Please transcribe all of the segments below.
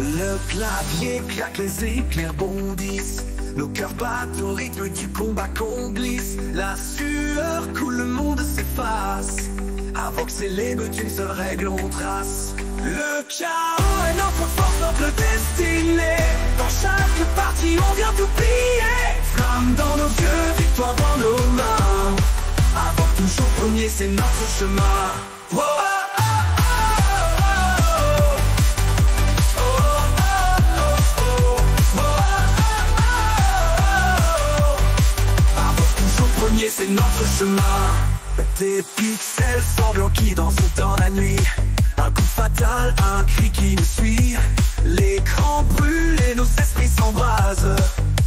Le clavier claque, les éclairs bondissent. Nos cœurs battent au rythme du combat qu'on glisse. La sueur coule, le monde s'efface. Avant que célèbre d'une seule règle on trace. Le chaos est notre force, notre destinée. Dans chaque partie on vient tout plier. Flamme dans nos yeux, victoire dans nos mains. Avant toujours premier, c'est notre chemin. Oh, oh, c'est notre chemin. Des pixels sanglants qui dansent dans la nuit. Un coup fatal, un cri qui nous suit. L'écran brûle et nos esprits s'embrasent.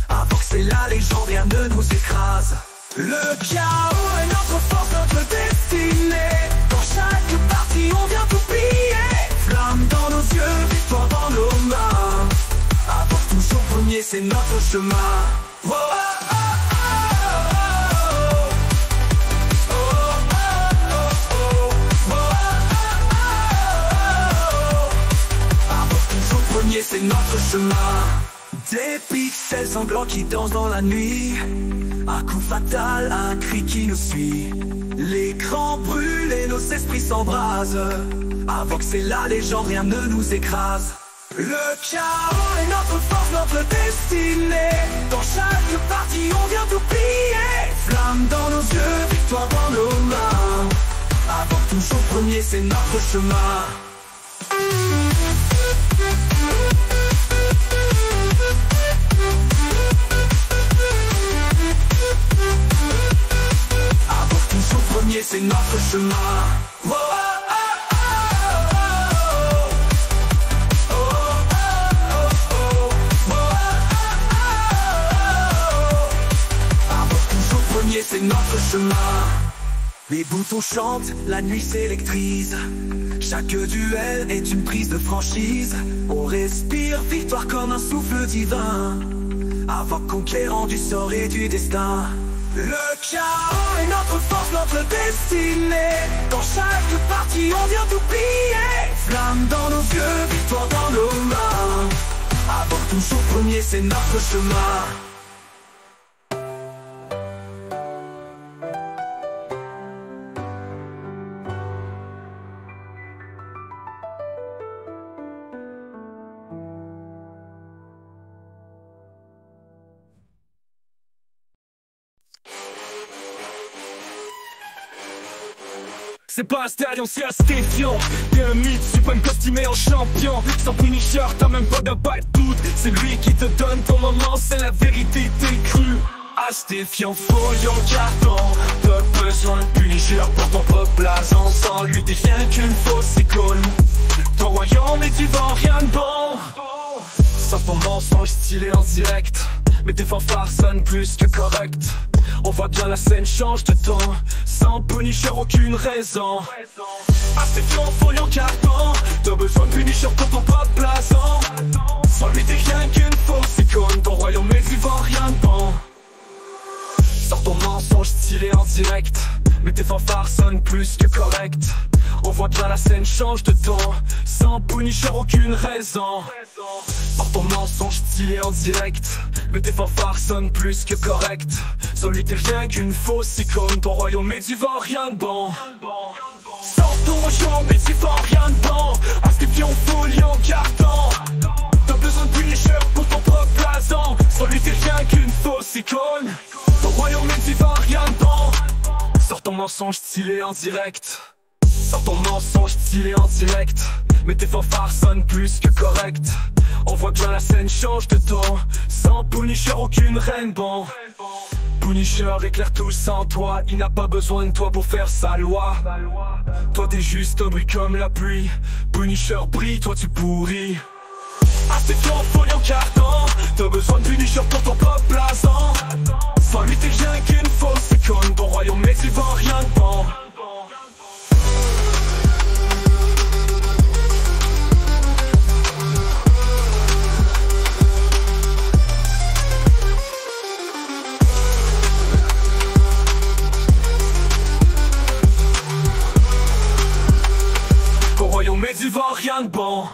Avant que c'est la légende, rien ne nous écrase. Le chaos est notre force, notre destinée. Dans chaque partie on vient tout plier. Flamme dans nos yeux, victoire dans nos mains. Avant toujours premier, c'est notre chemin. Oh, c'est notre chemin. Des pixels sanglants qui dansent dans la nuit. Un coup fatal, un cri qui nous suit. L'écran brûle et nos esprits s'embrasent. Avant que c'est la légende, rien ne nous écrase. Le chaos est notre force, notre destinée. Dans chaque partie on vient tout plier. Flamme dans nos yeux, victoire dans nos mains. Avant toujours premier, c'est notre chemin. C'est notre chemin. Oh, oh, oh, oh, oh, oh, avant toujours premier, c'est notre chemin. Les boutons chantent, la nuit s'électrise. Chaque duel est une prise de franchise. On respire victoire comme un souffle divin. Avant conquérant du sort et du destin. Le chaos est notre force, notre destinée. Dans chaque partie on vient tout plier. Flamme dans nos yeux, victoire dans nos mains. Avant toujours premier, c'est notre chemin. C'est pas un stadion, c'est un stéphien. T'es un mythe, suprême costumé en champion. Sans finisher, t'as même pas de balle toute. C'est lui qui te donne ton moment, c'est la vérité, t'es cru. Astéfiant, folion, carton. T'as besoin de punisher pour ton propre blason. Sans lui, t'es rien qu'une fausse icône. Ton royaume est du vent, rien de bon. Sans ton mensonge stylé en direct. Mais tes fanfares sonnent plus que correct. On voit bien la scène change de temps. Sans punisher, aucune raison. Astéfiant, folion, carton. T'as besoin de punisher pour ton propre blason. Sans lui, t'es rien qu'une fausse icône. Ton royaume est vivant, rien de bon. Sors ton mensonge stylé en direct. Mais tes fanfares sonnent plus que correct. On voit bien la scène change de temps. Sans punisher, aucune raison. Sors ton mensonge stylé en direct. Mais tes fanfares sonnent plus que correct. Sans lui t'es rien qu'une fausse icône. Ton royaume est du vent, rien de bon. Sors ton royaume est du vent, rien de bon. Astéfiant, folion, carton. T'as besoin de punisher pour ton propre blason. Sans lui t'es rien qu'une fausse icône. Ton royaume est du vent, rien de bon. Sors ton mensonge stylé en direct. Sors ton mensonge stylé en direct. Mais tes fanfares sonnent plus que correct. On voit bien la scène change de temps. Sans punisher, aucune reine bon. Punisher éclaire tout sans toi. Il n'a pas besoin de toi pour faire sa loi. Toi t'es juste un bruit comme la pluie. Punisher brille, toi tu pourris. Astéfiant, folion, carton. T'as besoin de punisher pour ton propre blason. Sans lui t'es rien qu'une fausse icône. Ton royaume est du vent, rien de bon. Mais du vent, rien de bon.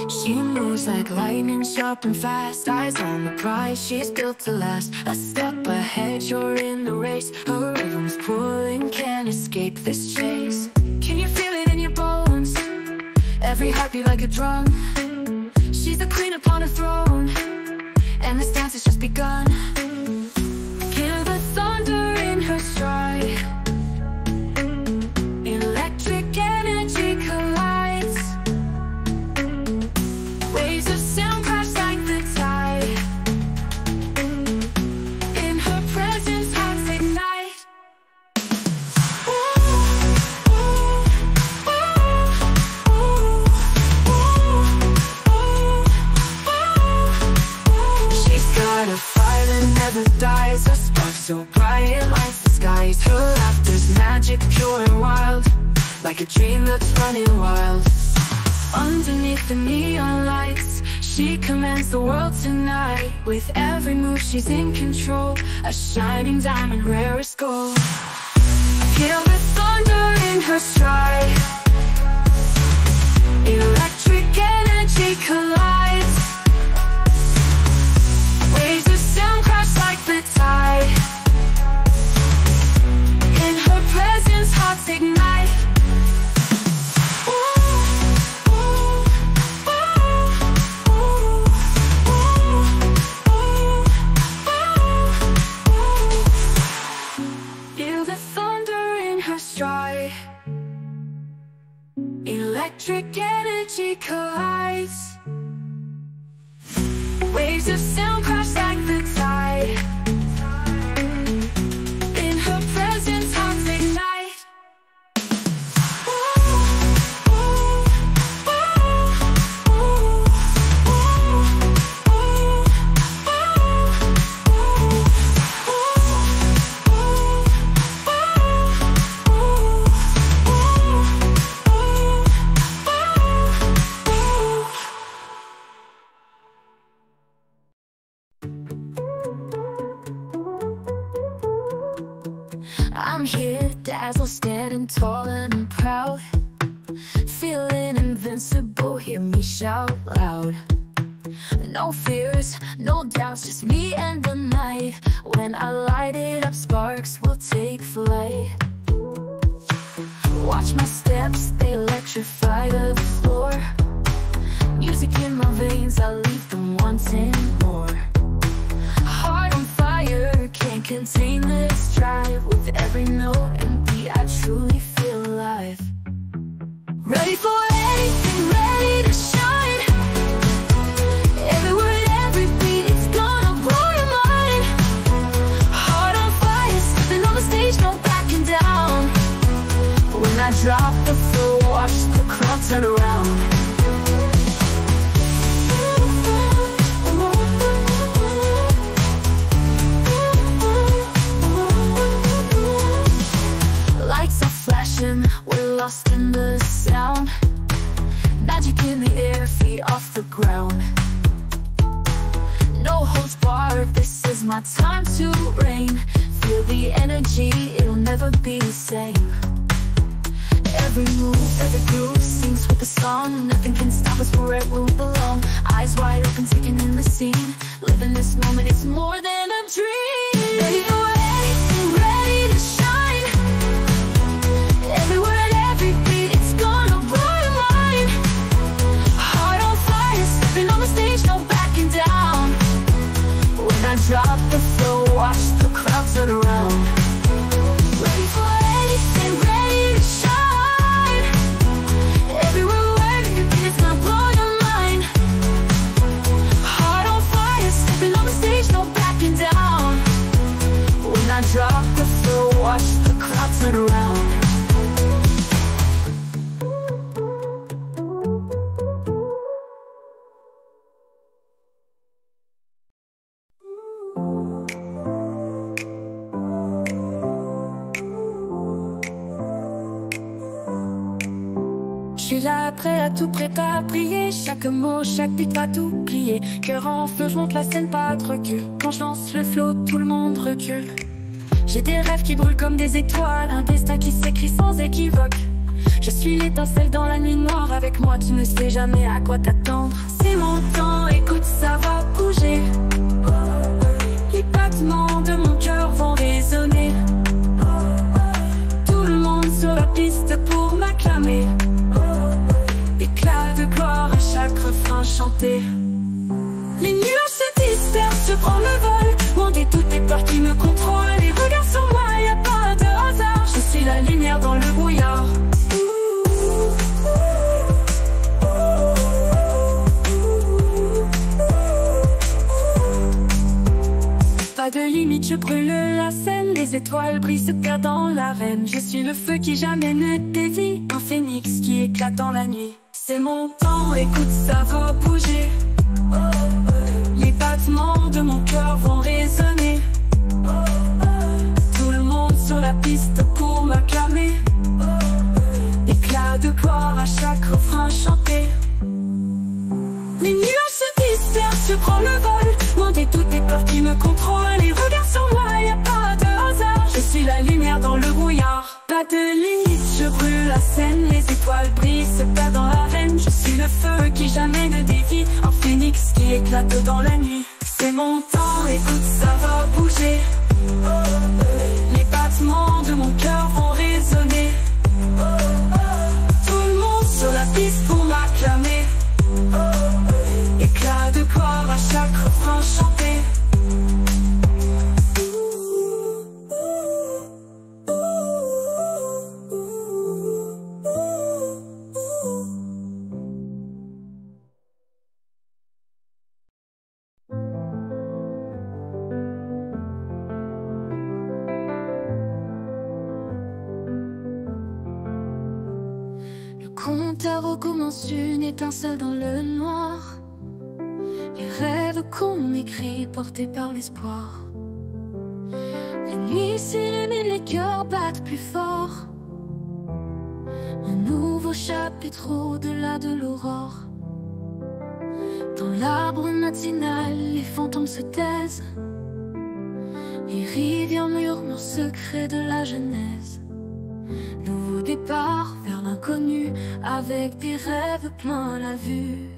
She moves like lightning, sharp and fast. Eyes on the prize, she's built to last. A step ahead, you're in the race. Her rhythm's pulling, can't escape this chase. Can you feel it in your bones? Every heartbeat like a drum. She's the queen upon a throne, and this dance has just begun. Feel the thunder in her stride. Electric energy collides. Waves of sound crash like the tide. In her presence, hearts ignite. She's got a fire that never dies. A spark so bright it lights the skies. Her laughter's magic, pure and wild, like a dream that's running wild. Underneath the neon lights, she commands the world tonight. With every move she's in control, a shining diamond, rare as gold. Feel the thunder in her stride. Electric energy collides. Waves of sound crash like the tide. In her presence, hearts ignite. Feel the thunder in her stride. Electric energy collides. Waves of sound crash like the tide. In her presence, hearts ignite. I'm here, dazzled, standing tall and proud, feeling invincible, hear me shout loud. No fears, no doubts, just me and the night. When I light it up, sparks will take flight. Watch my steps, they electrify the floor. Music in my veins, I leave them wanting more. Heart on fire, can't contain this drive. With every note and beat, I truly feel alive. Ready for anything, ready to shine. Every word, every beat, it's gonna blow your mind. Heart on fire, stepping on the stage, no backing down. When I drop the floor, watch the crowd turn around. We're lost in the sound. Magic in the air, feet off the ground. No holds barred, this is my time to reign. Feel the energy, it'll never be the same. Every move, every groove sings with the song. Nothing can stop us, we're where we belong. Eyes wide open, taking in the scene. Living this moment, it's more than a dream. Ready for anything, ready to shine. Every word, every beat, it's gonna blow your mind. Heart on fire, stepping on the stage, no backing down. When I drop the floor, watch the crowd turn around. Ready for anything, ready to shine. Every word, every beat, it's gonna blow your mind. Heart on fire, stepping on the stage, no backing down. When I drop the floor, watch the crowd turn around. Je suis là, prêt à tout, prêt à prier. Chaque mot, chaque beat va tout plier. Cœur en feu, je monte la scène, pas de recul. Quand je lance le flow, tout le monde recule. J'ai des rêves qui brûlent comme des étoiles, un destin qui s'écrit sans équivoque. Je suis l'étincelle dans la nuit noire. Avec moi tu ne sais jamais à quoi t'attendre. C'est mon temps, écoute ça va bouger. Les battements de mon cœur vont résonner. Tout le monde sur la piste pour m'acclamer. Éclat de gloire à chaque refrain chanté. Les nuages se dispersent, je prends le vol. Loin de toutes les peurs qui me contrôlent. Les regards sur moi, y a pas de hasard. Je suis la lumière dans le brouillard. Pas de limite, je brûle la scène. Les étoiles brillent, se perdent dans l'arène. Je suis le feu qui jamais ne dévie. Un phénix qui éclate dans la nuit. C'est mon temps, écoute ça va bouger. Les battements de mon cœur vont résonner. Tout le monde sur la piste pour m'acclamer. Éclat de gloire à chaque refrain chanté. Les nuages se dispersent, je prends le vol. Loin de toutes les peurs qui me contrôlent. Les regards sur moi, y a pas de hasard. Je suis la lumière dans le brouillard. Pas de limite, je brûle la scène. Les étoiles brillent, se perdent dans l'arène. Je suis le feu qui jamais ne dévie. Un phénix qui éclate dans la nuit. C'est mon temps, écoute ça va bouger. Les battements de mon cœur vont résonner. Tout le monde sur la piste pour m'acclamer. Éclat de gloire à chaque refrain chanté. Le compteur recommence, une étincelle dans le noir. Les rêves qu'on écrit portés par l'espoir. La nuit s'illumine, les cœurs battent plus fort. Un nouveau chapitre au-delà de l'aurore. Dans l'arbre matinal, les fantômes se taisent. Les rivières murmurent secrets de la genèse. Nouveau départ vers l'inconnu, avec des rêves plein la vue.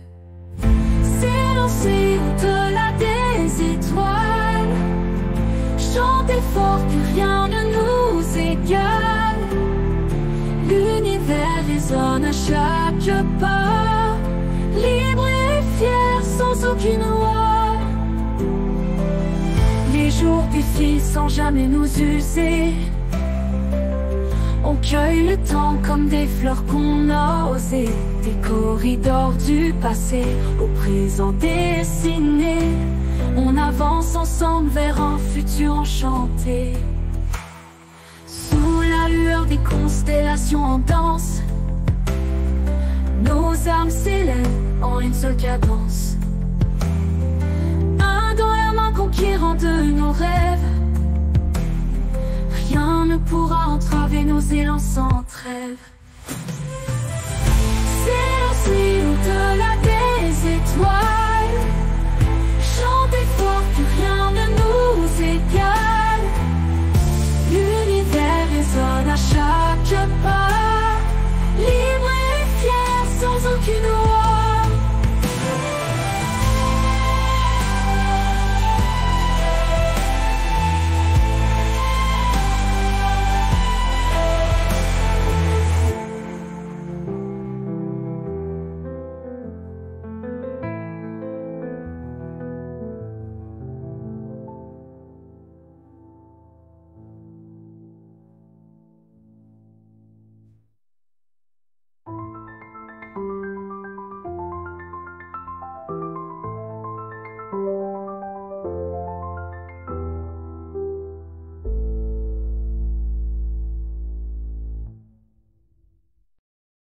S'élancer au-delà des étoiles, chanter fort que rien ne nous égale. L'univers résonne à chaque pas, libre et fier sans aucune loi. Les jours défilent sans jamais nous user. On cueille le temps comme des fleurs qu'on a osées. Des corridors du passé au présent dessiné. On avance ensemble vers un futur enchanté. Sous la lueur des constellations en danse, nos âmes s'élèvent en une seule cadence. Un dans la main conquérant de nos rêves. Rien ne pourra entraver nos élans sans trêve.